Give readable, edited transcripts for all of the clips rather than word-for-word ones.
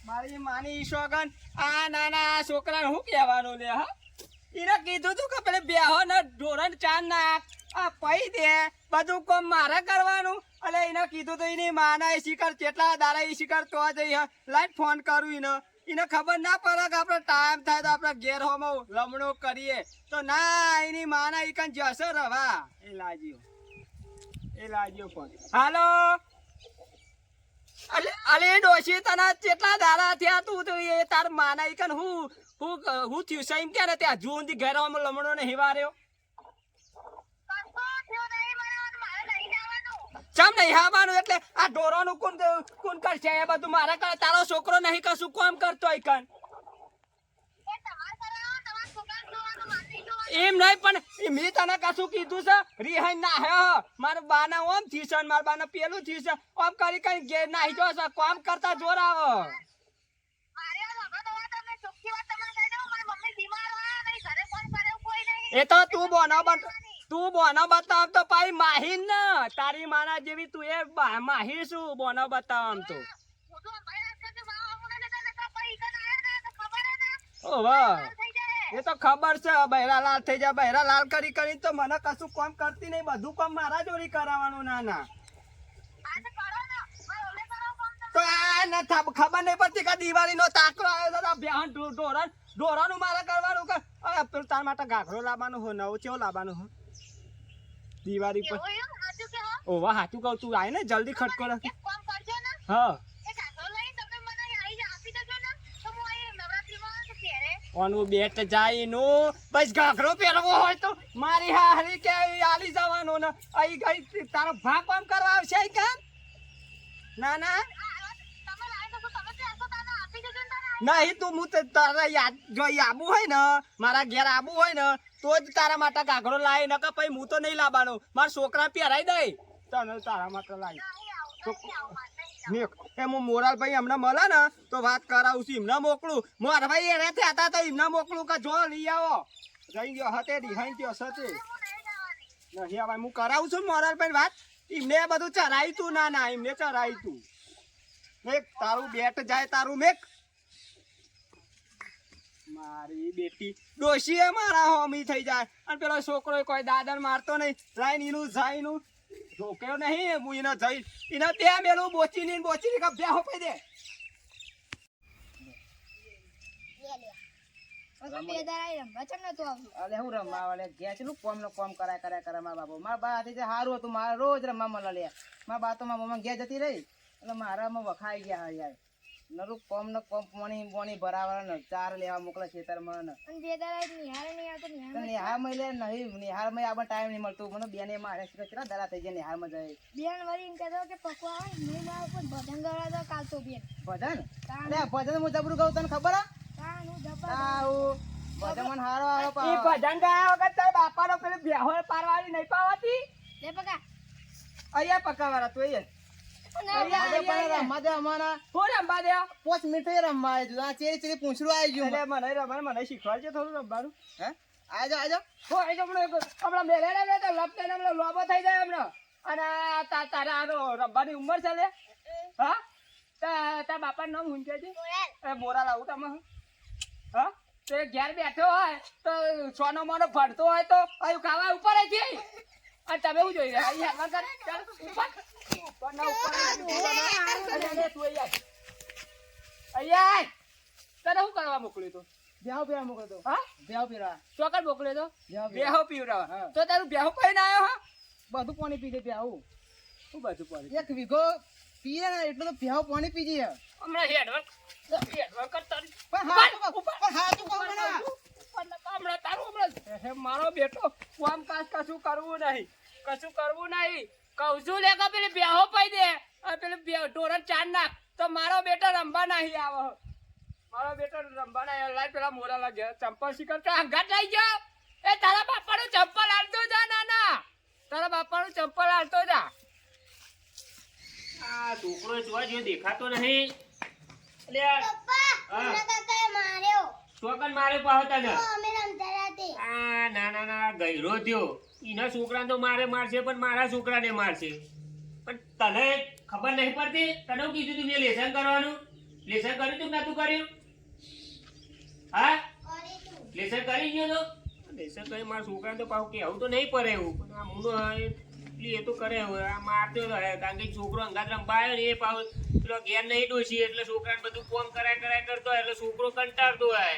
મારી માની સોગન આ નાના છોકરાને શું કહેવાનું લે હા એને કીધું તું કે પેલે બેહો ને ઢોરણ ચાંદ નાખ આ પૈ દે બધું કોમ મારે કરવાનું એટલે એને કીધું તો એની માના એ શિખર કેટલા દાડા એ શિખર તો જઈ લાઈટ ફોન કરું એને ખબર ના પડે કે આપણે ટાઈમ થાય તો આપણે ઘેર હોમાં લમણો કરીએ તો ના એની માના ઈ કન જશે રવા એ લાગ્યો ફોન હાલો અલે ડોશી તને કેટલા દાડા થયા તું તો એ તાર માના ઈ કન હું થયું છે એમ કે ને ત્યાં જૂનથી ઘેરમાં લમણો ને હિવાર્યો ચમ નહીં હાવાનું એટલે આ ઢોરોનું કોણ કરશે એ બધું મારે કરે તારો છોકરો નહીં કશું કામ કરતો હોય કન એમ નહીં પણ મેં તને કશું કીધું છે રિહાઈ ના હે મારા બાના ઓમ થી છે મારા બાના પેલું થી છે ઓમ કરી કઈ ઘેર નાહી જો છે કામ કરતા જોર આવે એ તો તું બોનો બતાવ તો પાઈ માહી ને તારી માના જેવી તું એ માહી શું બોનો બતાવ આમ તો એ તો ખબર છે બહેરા લાલ થઈ જાય બહેરા લાલ કરી કરી તો મને કશું કામ કરતી નહીં બધું કામ મારા જોડી કરાવવાનું ના તો આ ન ખબર નહીં પડતી કે દિવાળી નો તાકરો આવ્યો બેહન ઢોરાનું મારે કરવાનું કે તાર માટે ઘાઘરો લાવવાનું હો નવું કેવો લાવવાનું હો દિવાળી પર ઓવા હાચું કહું તું આય ને જલ્દી ખટકો રાખ હા ઓનું બેટ જાય નું બસ ઘાઘરો પહેરવો હોય તો મારી હારી કે આલી જવાનો ને અહીં ગઈ તારો ભાગ કામ કરવા આવશે કેમ ના નહીં તું હું તારા યાદ જો આબુ હોય ને મારા ઘેર આબુ હોય ને તો જ તારા માટે ઘાઘરો લાવી નકર પછી હું તો નહીં લાવવાનો મારા છોકરા પહેરાઈ દઈ તને તારા માટે લાવી એ હું મોરાલભાઈ એમને મળે ને તો વાત કરાવું છું એમને મોકલું મોરભાઈ એને હતા તો એમને મોકલું કે જો લઈ આવો જઈ ગયો હતે રિહાઈ ગયો સતે નહીં હવે હું કરાવું છું મોરાલભાઈ વાત એમને બધું ચરાયું તું ના એમને ચરાયું તું મેક તારું બેટ જાય તારું મેક મારી બેટી ડોશી એ મારા હોમી થઈ જાય અને પેલો છોકરો કોઈ દાદર મારતો નહીં લાઈન એનું જાય નું ઢોક્યો નહીં હું એને જઈ એને ત્યાં મેલું બોચી કબ્જા હોપી દે હું રમવા ગેચલું કોમ કરાય મારા બાપુ મારા બા સારું હતું મારે રોજ રમવા મળે લે મારા બા તો મારા મમ્મા ઘેર જતી રહી એટલે મારામાં વખાઈ ગયા યાર નરું કોમ ને કોમ પોણી ભરાવા ને ચાર લેવા મોકલે ખેતરમાં નિહાર માં લે નહીં નિહાર માં આપણે ટાઈમ નહીં મળતું મને બેને મારે કેટલા દરા થઈ જાય નિહાર માં જાય બેન વળી એમ કહેતો કે પકવા આવે નહીં લાવ પણ ભજન ગવાતો કાલ તો બેન ભજન લે ભજન હું જબરું ગાઉં તને ખબર ભજન મને હારો આવે ભજન ગાયા વગર તાર બાપાનો પેલી બેહો પારવાળી નહીં પાવાતી લે પકા અહીંયા પકાવાળા તો એ રમવા દે અમારા હું રમવા દે 5 મિનિટ રમવા આવી આ ચેરી પૂછડું આવી ગયું મને શીખવાડજો થોડું રમવાનું હે આજો હો આજો હમણાં મેલે લપતે લોબો થઈ જાય હમણાં અને તારા રમવાની ઉંમર છે લે હા તાર બાપા નામ હું કે છે મોરા લાવું તમે હા તે ઘેર બેઠો હોય તો સોનો મોનો ફરતો હોય તો અહીં ખાવા ઉપર જ અને તમે શું જોઈ રહ્યા ઉપર તને શું કરવા મોકલ્યો તો બેહો પીવા મોકલ્યો હા બેહો પીવા ચોકર મોકલ્યો તો બેહો પીવડાવા તો તારું બેહો પીને આવ્યો હા બધું પાણી પી દે બેહો શું બધું પાણી એક વીઘો પીએ ને એટલું તો બેહો પાણી પી જઈએ હમણાં હેડવર્ક કરતા મારો બેટો કામ કાજ કશું કરવું નહીં કઉ છું લે કે પેલી બેહો પઈ દે પેલી ઢોરણ ચાર નાખ તો મારો બેટો રમવા નહીં આવે લાય પેલા મોરા લાગે ચંપલ શીખર હંગાત લઈ જાઓ એ તારા બાપાનું ચંપલ હાલતો જા ના તારા બાપાનું ચંપલ હાલતો જા આ છોકરો જોવા જો દેખાતો નહીં છોકરા તો મારશે પણ મારા છોકરાને મારશે પણ તને ખબર નહીં પડતી તને હું કીધું તું મેં લેસન કરવાનું લેસન કર્યું તું કે નતું કર્યું હા લેસન કરી ગયો તો લેસન કરી મારા છોકરા તો પાછું કે આવું તો નહીં પડે એવું પણ આ મુનો એ તો કરે હવે આ મારતો તો હે કારણ કે છોકરો અંગાત રમવા આવ્યો ને એ પાછું પેલો ઘેર નહીં ડોસી એટલે છોકરાને બધું કોમ કરાય કરતો હોય એટલે છોકરો કંટાળતો હોય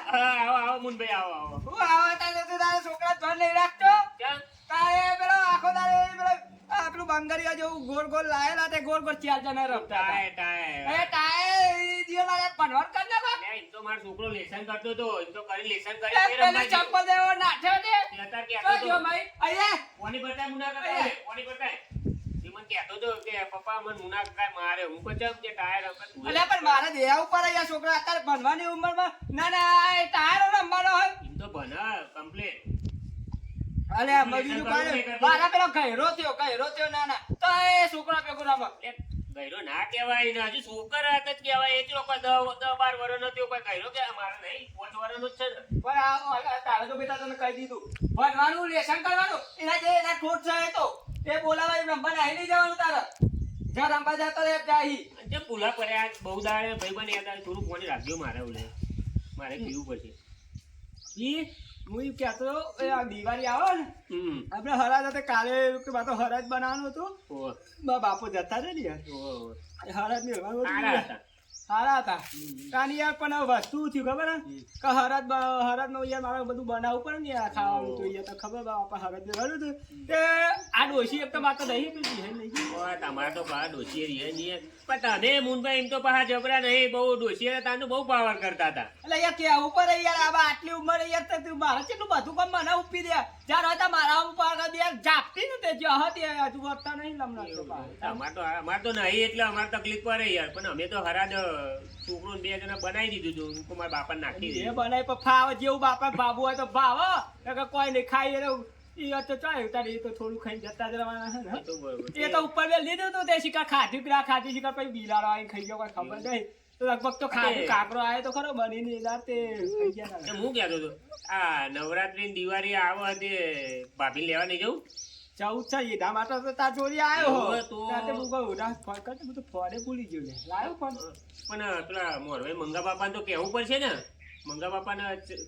હા આવો મુનભાઈ આવો હું આવા તારે તો તારા છોકરા ધન નહીં રાખતો ક્યાં તારે પેલો આખો તારે પેલો આપણું બંગરિયા જેવું ગોળ ગોળ લાયેલા તે ગોળ ગોળ ચાર જણા રમતા ટાય ટાય એ ટાય ઈ દિવસ મારે ભણવાનું કર નાખો એમ તો મારો છોકરો લેસન કરતો તો એમ તો કરી લેસન એ કરી પેલી ચંપલ દેવો નાઠ્યો છે અત્યારે તો કહેતો જો તો ભાઈ અહીંયા કોની બતાય મુના કરતા કોની બતાય એ મને કહેતો તો કે પપ્પા મને મુના કાય મારે હું કહું કે ટાયર રમત અલ્યા પણ મારે દેવા ઉપર અહીંયા છોકરા અત્યારે ભણવાની ઉંમરમાં ના એ ટાયર રમવાનો હોય એમ તો ભણા કમ્પ્લીટ અલ્યા મજૂરી પાડે મારા પેલો ઘેરો થયો ના તો એ છોકરા ભેગું રમો ગયરો ના કહેવાય ને હજુ છોકરા હાથ જ કહેવાય એ જ લોકો 10-12 વર્ષનો થયો કોઈ ગયરો કે અમારે નહીં 5 વર્ષનો જ છે ને પણ આ તારે તો બેટા તને કહી દીધું ભણવાનું લેસન કરવાનું એના જે એના ખોટ છે તો તે બોલાવા રમવા આવી નહીં જવાનું તારે જ્યાં રમવા જતો રે જાહી જે પુલા પડ્યા બહુ દાડે ભાઈબંધ યાદ આવે થોડું પાણી રાખજો મારે ઓલે મારે પીવું પડશે ઈ હું ઈ કહેતો એ આ દિવાળી આવે ને આપણે હરાજ હતા કાલે કે બાતો હરાજ બનાવવાનું હતું ઓહ બાપુ જતા રે ને યાર ઓહ એ હરાજ ને સારા હતા સારા હતા કાની યાર પણ વસ્તુ થયું ખબર હે કે હરાજ નો યાર મારે બધું બનાવવું પડે ને યાર ખાવાનું તો યાર તો ખબર બાપા હરાજ ને કર્યું હતું તે આ ડોશી એક તો માત્ર દહીં પીધી હે નહીં ઓહ તમારે તો બહાર ડોશી રીએ નહીં પણ તને મુનભાઈ એમ તો પાછા જબરા નહીં બહુ ડોશી હતા તાનું બહુ પાવર કરતા હતા એટલે યાર કેવું પડે યાર આ આટલી ઉંમરે યાર તો તું મારે કેટલું બધું કામ મને ઉપી દે જ્યારે હતા મારા ઉપર યાર જાપતી ને તે જે હતી હજુ વધતા નહીં લમણા અમાર તો નહીં એટલે અમારે તકલીફ પડે યાર પણ અમે તો હરાજ છોકરો 2 જણા બનાવી દીધું હતું હું મારા બાપા નાખી એ દીધું બનાય પણ ફાવ જેવું બાપા બાબુ હોય તો ભાવ કે કોઈ નહીં ખાઈ એ તો ચાલ્યું તારે એ તો થોડું ખાઈ જતા જ રહેવાના છે ને એ તો બરોબર એ તો ઉપર બે લીધું તું તે શિકાર ખાધું કે ના ખાધું શિકાર પછી બિલાડો આવીને ખાઈ ગયો કોઈ ખબર નહીં તો લગભગ તો ખાધું કાકરો આવ્યો તો ખરો બનીને રાતે ખાઈ ગયા તો હું કહેતો હતો આ નવરાત્રી દિવાળી આવો તે ભાભી લેવા નહીં જવું 14 છે એના માટે તો તાર ચોરી આવ્યો હવે હો તો- રાતે હું કહું ફોન કરતો હું તો ફોને ભૂલી ગયો લે લાવ્યો ફોન પણ પેલા મોરભાઈ મંગા બાપા તો કેવું પડશે ને મંગા બાપાને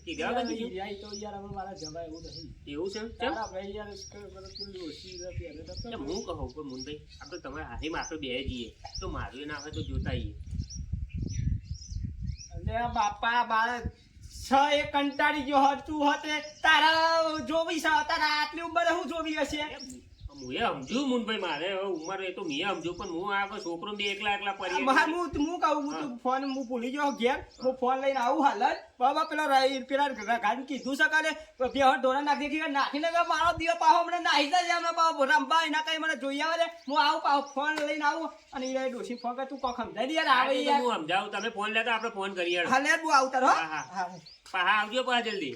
કીધા વગર બીજું? યાર તો યાર હવે મારા જવાય એવું નથી એવું છે કેમ? તારા ભાઈ યાર પેલું ઓછી હતી હવે તો એટલે હું કહું પણ મુંબઈ આપણે તમારે હાથીમાં આપણે બે જઈએ તો મારું ના હોય તો જોતા આવીએ અરે બાપા મારે છ એ કંટાળી ગયો હતું હતે તારા જોવી છે તારા આટલી ઉંમરે હું જોવી હશે હું એ સમજુ મુંબઈ મારે હવે ઉંમર એ તો મેં સમજુ પણ હું આ છોકરો બે એકલા પડી હું કહું હું તો ફોન હું ભૂલી ગયો ઘેર હું ફોન લઈને આવું હાલ જ બાબા પેલા ગાડી કીધું સકાલે બે હટ ધોરણ નાખીને મારો દિવસ પાહો મને નાહી જાય હમણાં પાહો રંબા એના કઈ મને જોઈ આવે હું આવું પાહો ફોન લઈને આવું અને એ ડોસી ફોન કર તું કોક સમજાય દે યાર આવે યાર હું સમજાવું તમે ફોન લેતા આપણે ફોન કરીએ હાલ યાર હું આવતા રહો હા, હા. પાહા આવજો પાહા જલ્દી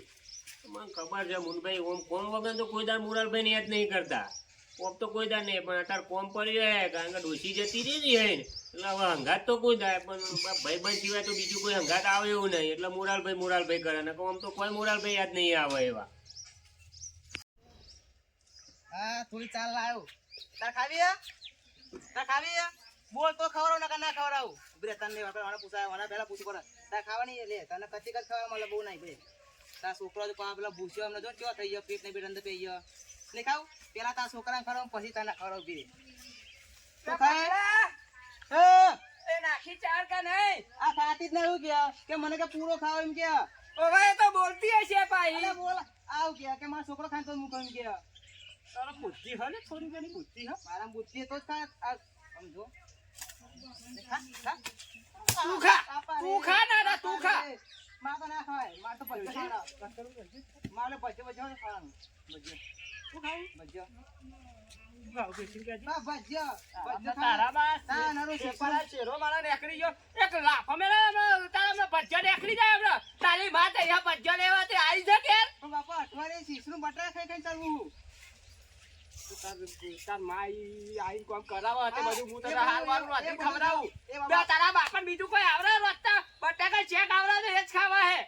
મને ખબર છે મુનભાઈ ઓમ કોમ વગર તો કોઈ દાર મુરાલભાઈ ને યાદ નહીં કરતા કોમ તો કોઈ દાર નહીં પણ અત્યારે કોમ પડી રહે કારણ કે ડોસી જતી રહી ને એટલે હવે હંગાત તો કોઈ થાય પણ ભાઈ બંધ સિવાય તો બીજું કોઈ હંગાત આવે એવું નહીં એટલે મુરાલભાઈ કરે ને આમ તો કોઈ મુરાલભાઈ યાદ નહીં આવે એવા હા થોડી ચાલ લાવ્યો તાર ખાવી બોલ તો ખવડાવ ના ખવડાવું ઉભરે તને આપણે પૂછાય પહેલા પૂછું પડે તાર ખાવાની લે તને કચ્ચી કચ ખાવા મળે બહુ નહીં ભાઈ તાર છોકરો તો પેલા ભૂસ્યો એમને જો કેવો થઈ ગયો પેટ ને પેટ અંદર પી ગયો નહીં ખાવ પેલા તાર છોકરાને ખવડાવ પછી તને ખવડાવ પી તો ખાય એ નાખી ચાર કા નહીં આ ખાતી જ નહીં કે મને કે પૂરો ખાવ એમ કે ઓવે તો બોલતી હશે ભાઈ બોલ આવ કે મારો છોકરો ખાન તો હું કહું કે તારા બુદ્ધિ હે ને થોડી ઘણી બુદ્ધિ હે મારા બુદ્ધિ તો જ ખા સમજો તું ખા ના તું ખા માં તો ના ખાય માં તો પછી મારે પછી ખાવાનું તું ખાવું ભજ્યો તારી વાત ભજ્યો લેવા આવી જશે બાપા અઠવાડિયે શીશનું બટાકા ખાઈ ખાઈ ચાલવું તારા બાપા બીજું કોઈ આવડે રસ્તા બટાકા ચેક આવડે એ જ ખાવા હે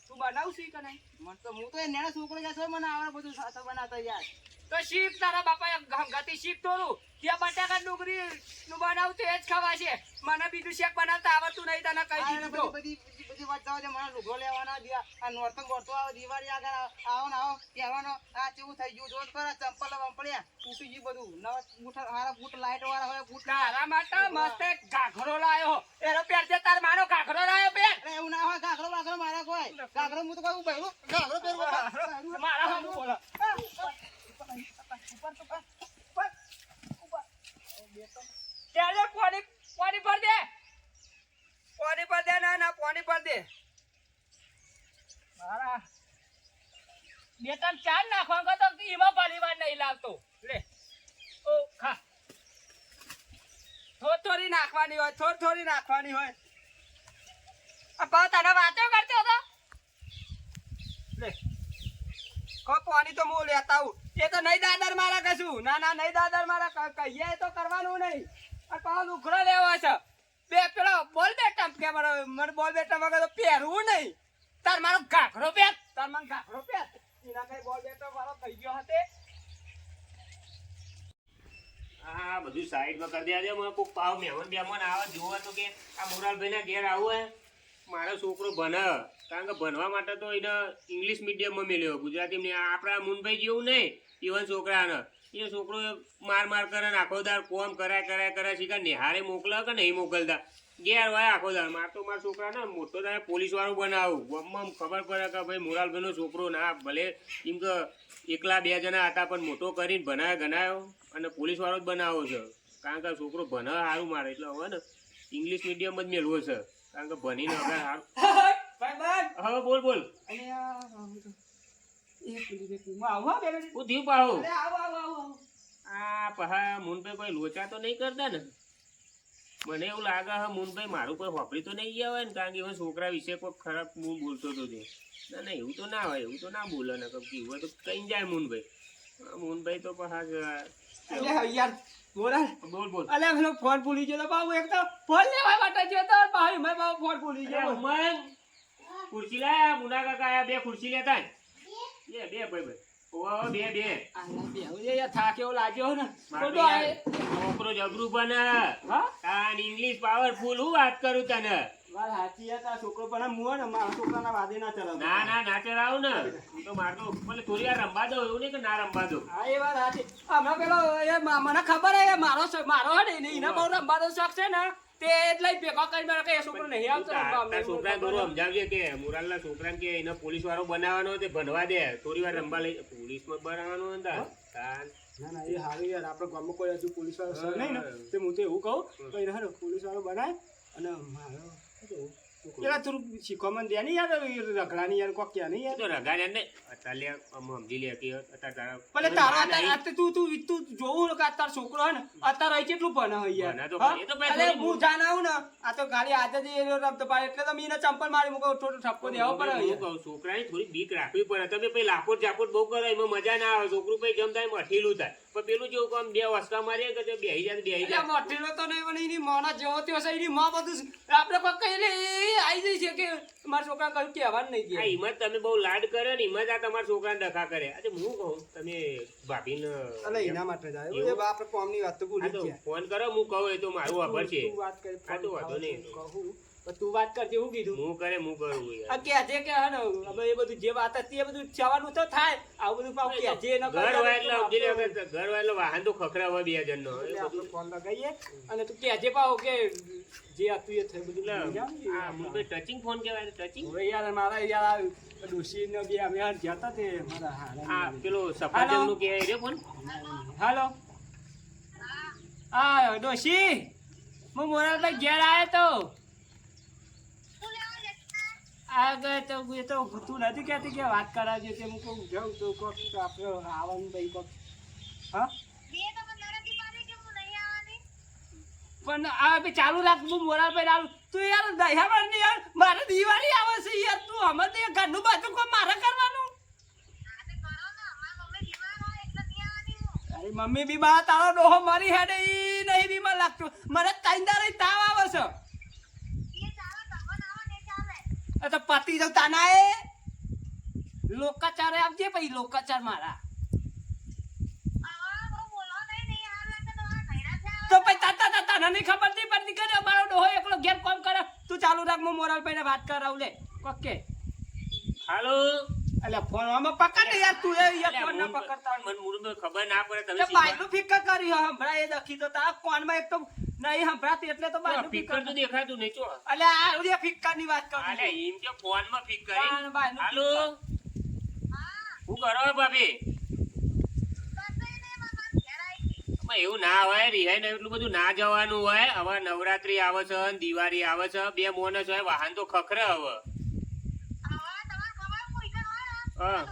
તું બનાવશું કે નહીં મને તો હું તો એ નેના છોકરો જતો મને આવડે બધું બનાવતો યાર તો શીખ તારા બાપાએ હંગાતી શીખ તોરું કે બટાકા ડુંગળી નું બનાવતું એ જ ખવાશે મને બીજું શેક બનાવતા આવડતું નહીં તને કહી આ દીધું બધી વાત જાવ છે મને લુગડો લેવાના આ નોરતંગ ગોળતો આવો દિવાળી આગળ આવો ને આવો કહેવાનો આ કેવું થઈ ગયું જોત પર ચંપલ વંપળ્યા તૂટી ગયું બધું નવા બૂટ હારા બૂટ લાઈટ વાળા હોય બૂટ તારા માટે મસ્ત એક ઘાઘરો લાયો એનો પહેરજે તાર માનો ઘાઘરો લાયો પેર અરે એવું ના હોય ઘાઘરો બાઘરો મારા કોઈ ઘાઘરો હું તો કહું બહેરું ઘાઘરો પહેરવો મારા હાથ બોલો ત્યારે પાણી પર દે ના પાણી પર દે મારા બે ત્રણ ચાર નાખવા તો એમાં પરિવાર નહીં લાવતો લે ઓ ખા થોડી નાખવાની હોય થોડી નાખવાની હોય આ બા તને વાતો કરતો હતો લે કો પાણી તો હું લેતા આવું એ તો નહીં દાદર મારા કશું ના નહીં દાદર મારા કહીએ તો કરવાનું નહીં આ પાછો ઉઘરો લેવો છે બે પેલો બોલ બેટા કે મને બોલ બેટા વગર તો પહેરવું નહીં તાર મારો ઘાઘરો પહેર તાર મને ઘાઘરો પહેર એના કઈ બોલ બેટો મારો થઈ ગયો હતે હા બધું સાઈડમાં કરી દેજે મને કોક પાવ મહેમાન આવે જોવા તો કે આ મોરાલભાઈના ઘેર આવું હે મારો છોકરો ભણે કારણ કે ભણવા માટે તો એને ઇંગ્લિશ મીડિયમમાં મેલ્યો ગુજરાતી આપણા મુનભાઈ જેવું નહીં ઇવન છોકરાને એ છોકરો માર કરે ને આખો દાર કોમ કરાય શીખા નિહાળે મોકલે કે નહીં મોકલતા ઘેર હોય આખો દાર મારા છોકરાને મોટો થાય પોલીસ વાળું બનાવું ગમમાં ખબર પડે કે ભાઈ મોરાલભાઈનો છોકરો ના ભલે એમ કે એકલા બે જણા હતા પણ મોટો કરીને ભણાયો ગણાયો અને પોલીસ વાળો જ બનાવો છે કારણ કે છોકરો ભણે સારું મારે એટલે હવે ને ઇંગ્લિશ મીડિયમ જ મેળવો છે કારણ કે ભણીને અગર સારું હવે બોલ આ પહા મુનભાઈ કોઈ લોચા તો નહીં કરતા ને મને એવું લાગે હા મુનભાઈ મારું કોઈ વાપરી તો નહીં ગયા હોય ને કારણ કે એવા છોકરા વિશે કોઈ ખરાબ હું બોલતો હતો તે ના એવું તો ના હોય એવું તો ના બોલે ને કઈ હોય તો કઈ જાય મુનભાઈ તો પહા યાર બોલ અલે પેલો ફોન ભૂલી ગયો બાબુ એક તો ફોન લેવા માટે ગયો તો ભાઈ મેં બાબુ ફોન ભૂલી ગયો ઉમંગ ખુરશી લાયા મુના કાકા આયા બે ખુરશી લેતા બે ભાઈ ઓવા બે આલા બે યાર થાક એવો લાગ્યો ને છોકરો જબરું બને હા ઇંગ્લિશ પાવરફુલ હું વાત કરું તને વાત સાચી હતા છોકરો પણ મુઓ ને મારા છોકરાના વાદે ના ચલાવ ના ચલાવું ને તો મારતો ભલે થોડી વાર રમવા દો એવું નહીં કે ના રમવા દો હા એ વાત સાચી હમણાં પેલો એ મને ખબર હે મારો હે ને એને બહુ રમવાનો શોખ છે ને તે એટલે ભેગો કરી મારે કે એ છોકરો નહીં આવતો છોકરા થોડું સમજાવજે કે મુરાલના છોકરાને કે એને પોલીસ વાળો બનાવવાનો તે ભણવા દે થોડી વાર રમવા લઈ પોલીસમાં બનાવવાનો હતા ના એ હારું યાર આપણે ગામમાં કોઈ હજુ પોલીસ વાળો સર નહીં ને તે હું તો એવું કહું તો એને હારો પોલીસ વાળો બનાય અને મારો પેલા થોડું શીખવામાં દે નહીં યાર રગડાની યાર કોક ક્યાં નહીં યાર તો રગાડ્યા ને અત્યારે સમજી લે કે અત્યારે ભલે તારા તું જોવું કે તાર છોકરો હે ને અત્યારે કેટલું ભણે હોય યાર અરે હું જાણાવું ને આ તો ગાડી આજે જ રમતો પાડે એટલે તો મીને ચંપલ મારી મૂકો થોડો ઠપકો દેવો પડે છોકરાની થોડી બીક રાખવી પડે તમે પછી લાપોટ જાપોટ બહુ કરો એમાં મજા ના આવે છોકરું પછી જમ થાય મઠીલું થાય પણ પેલું જેવું કામ બે વસ્તા મારીએ કે બેહી જાય મઠીલો તો નહીં પણ એની મોના જેવો થયો છે એની માં બધું આપણે કોઈ કહીને આવી જાય છે કે મારા છોકરા કયું કહેવાનું નહીં કે હિંમત તમે બહુ લાડ કરે ને હિંમત આ તમારા છોકરાને ડખા કરે આજે હું કહું તમે ભાભીને એના માટે જ આવ્યો આપણે કોમની વાત તો ભૂલી ગયા ફોન કરો હું કહું એ તો મારું આભાર છે વાત કરી આ તો વાંધો નહીં કહું તું વાત કરજે હું કીધું હું કરું આ કે છે કે હે ને હવે એ બધું જે વાત હતી એ બધું જવાનું તો થાય આવું બધું પાવ કે જે ન ઘર વાળો વાહન તો ખખરા હોય બે જણ નો આપણે ફોન લગાઈએ અને તું કે જે પાવ કે જે હતું એ થયું બધું આ મુંબઈ ટચિંગ ફોન કહેવાય ટચિંગ હવે યાર મારા યાર ડોશી ને બે અમે હાર જતા તે મારા આ પેલો સફાજન નું કે રે ફોન હાલો હા ડોશી હું મોરાભાઈ ઘેર આવ્યો તો આગળ તો એ તો તું નથી કહેતી કે વાત કરાવજે તે હું કહું જાઉં તો કોક આપણે આવવાનું ભાઈ કોક હા પણ આ બે ચાલુ રાખ હું મોરાભાઈ આવું તું યાર દહ્યા નહીં યાર મારે દિવાળી આવે છે યાર તું અમે તો ઘરનું બાજુ કોઈ મારે કરવાનું અરે મમ્મી બીમાર તારો ડોહો મારી હેડે ઈ નહીં બીમાર લાગતું મને તાઈંદારે તાવ આવે છે તો પતિ જાવ તાના એ લોકાચાર આપજે પછી લોકાચાર મારા તને નહીં ખબર નહીં પડતી કે મારો ડોહો એકલો ઘેર કામ કરે તું ચાલુ રાખ હું મોરલ ભાઈને વાત કરાવું લે ઓકે હાલો અલ્યા ફોન આમાં પકડ ને યાર તું એ યાર ફોન ના પકડતા મને મૂળ ખબર ના પડે તમે એ બાયનું ફિકર કરી હમણાં એ દખી તો તારા કોનમાં એક તો નહીં હંભરાતી એટલે તો બાયનું ફિકર તો દેખાતું નહીં ચો અલ્યા આ ઓલી ફિકર ની વાત કરું અલે એમ કે ફોન માં ફિક કરી બાયનું હાલો શું કરો ભાભી એવું ના હોય રિહાઈ ને એટલું બધું ના જવાનું હોય હવે નવરાત્રી આવે છે દિવાળી આવે છે બે મોનસ હોય વાહન તો ખખરે હવે હા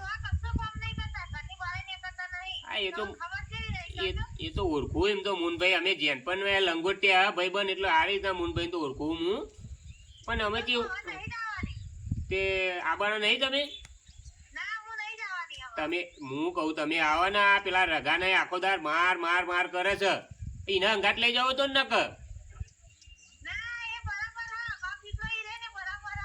એ તો ઓળખું એમ તો મુનભાઈ અમે જેન પણ લંગોટિયા ભાઈ બન એટલે આ રીતના મુનભાઈ તો ઓળખું હું પણ અમે કેવું તે આબાનો નહીં તમે હું કહું તમે આવો ને આ પેલા રગાને આખો દાર માર માર માર કરે છે એના અંગાટ લઈ જાવ તો ન કર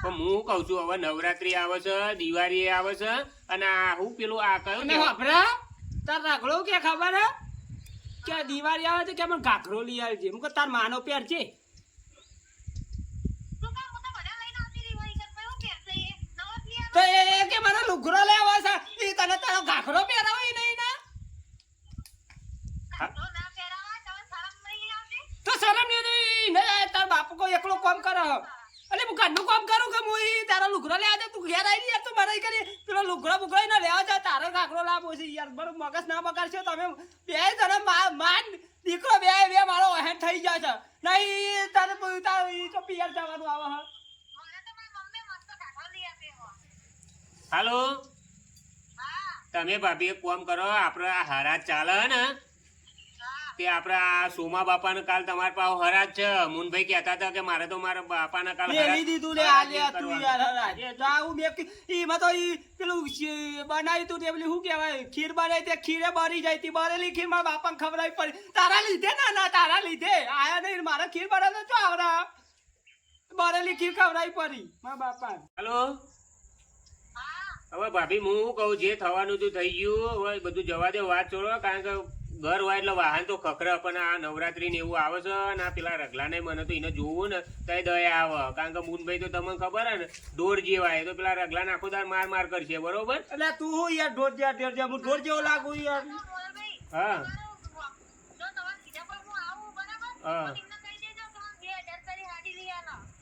પણ હું કઉ છું હવે નવરાત્રી આવે છે દિવાળી આવે છે અને આ હું પેલું આ કયું તાર રાખડો કે ખબર હે કે દિવાળી આવે તો કે મને ઘાઘરો લઈ આવજે હું તાર માનો પેર છે તો એ કે મને લુગરો લેવો છે એ તને તારો ઘાઘરો પહેરાવો ઈ નહીં ના તો શરમ નહીં ને તાર બાપુ કોઈ એકલો કામ કરે અલે હું ઘરનું કામ કરું કે હું ઈ તારો લુગરો લેવા દે તું ઘેર આવી યાર તું મને કરી પેલો લુગરો બુગરો ના લેવા જા તારો ઘાઘરો લાવો છે યાર બરો મગજ ના બગાડશો તમે બે તને માન દીકરો બે મારો હેન થઈ જાય છે નહીં તારે ઈ તો પિયર જવાનું આવે હા હાલો તમે ભાભી એક કામ કરો આપડે આ હરાજ ચાલે ને તે આપડે આ સોમા બાપા ને કાલ તમારા પાસે હરાજ છે મુનભાઈ કહેતા હતા કે મારે તો મારા બાપા ના કાલ લેલી દીધું લે આ લે તું યાર હરાજ જાઉં મે ઈમાં તો ઈ પેલું બનાવી તું તે પેલી શું કહેવાય ખીર બનાવી તે ખીરે બરી જાય તી બરેલી ખીર મારા બાપાને ખવડાવી પડી તારા લીધે ના તારા લીધે આયા નહીં મારા ખીર બનાવતો તો આવરા બરેલી ખીર ખવડાવી પડી મારા બાપા હાલો હવે ભાભી હું શું કહું જે થવાનું તું થઈ ગયું હવે બધું જવા દે વાત છોડો કારણ કે ઘર હોય એટલે વાહન તો ખખરે પણ આ નવરાત્રી ને એવું આવે છે ને આ પેલા રગલા ને મને તો એને જોવું ને તો દયા આવે કારણ કે મુનભાઈ તો તમને ખબર હે ને ઢોર જેવા તો પેલા રગલા ને આખો દાર માર માર કરશે બરોબર એટલે તું હું યાર ઢોર જેવા હું ઢોર જેવો લાગુ યાર હા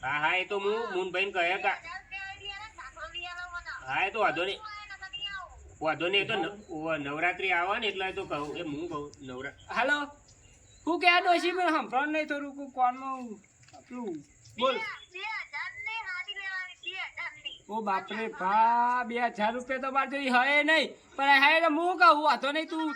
હા હા એ તો હું મુનભાઈ કહે હા એ તો વાંધો નહીં એ તો નવરાત્રી આવે ને એટલે તો કહું એ હું કહું નવરાત્રી હાલો હું કે ડોશી મેં સંભળાવ નહીં થોડું કોણમાં આપણું બોલ ઓ બાપરે ભા 2000 રૂપિયા તો મારે જોઈ હે નહીં પણ હે ને હું કહું વાંધો નહીં તું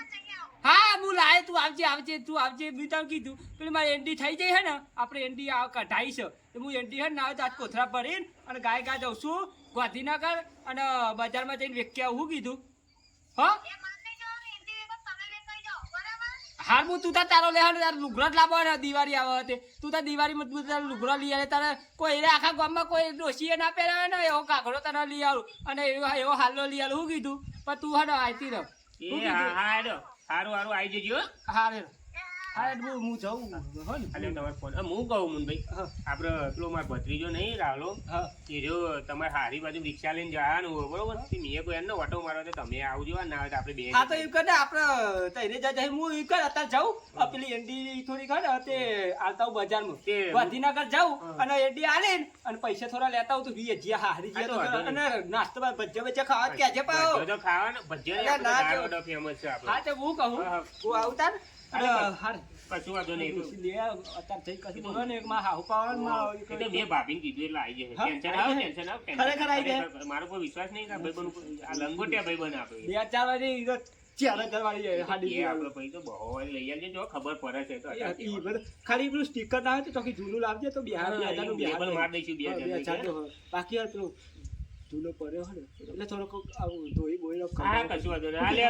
હા હું લાય તું આવજે બીજા કીધું પેલી મારી એન્ડી થઈ જાય હે ને આપણે એન્ડી કઢાઈ છે હું એન્ડી હે ને આવે તો આજ કોથરા ભરીને અને ગાય જઉં છું ગાંધીનગર અને બજારમાં જઈને વેચી આવું કીધું હા હાલ હું તું તારો લે તાર લુગડો જ લાવવા દિવાળી આવે તે તું તાર દિવાળીમાં તારો લુગડો લઈ આવે તારે કોઈ આખા ગામમાં કોઈ ડોશીએ ના પહેરાવે ને એવો કાગડો તને લઈ આવું અને એવો હાલો લઈ આવું શું કીધું પણ તું હા આવતી રહ સારું આવી જજો હા હું જાઉં તમારો ફોન હું કહું મુનભાઈ આપડે પેલો મારો ભત્રીજો નહીં રાવલો એ જો તમારે હારી બાજુ રિક્ષા લઈને જવાનું હોય બરોબર મેં કોઈ એનો ઓટો મારો તો તમે આવજો ના હોય તો આપણે બે હા તો એમ કરે આપણે તઈને જાય હું એમ કર અત્યારે જાઉં પેલી એન્ડી થોડી ખા તે આવતા હું બજારમાં ગાંધીનગર જાઉં અને એન્ડી આલે અને પૈસા થોડા લેતા હું તો વીએ હારી ગયા અને નાસ્તો ભજ્યા ખાવા ક્યાં પાવ ખાવાનું ભજ્યા ફેમસ છે આપણે હા તો હું કહું હું આવતા કશું વાંધો નહીં ભાભીને કીધું એટલે આવી જાય મારો કોઈ વિશ્વાસ નહીં આ લંગોટિયા ભાઈ બને આપડે 4 વાળી આપડે ભાઈ તો બહુ લઈ આવજે જો ખબર પડે છે ખાલી પેલું સ્ટીકર ના હોય તો ચોકી જૂનું લાવજે તો બિહાર માર દઈશું 2000 બાકી યાર પેલું જૂનો પડ્યો હોય એટલે થોડોક ધોઈ બોઈ કશું વાંધો નહીં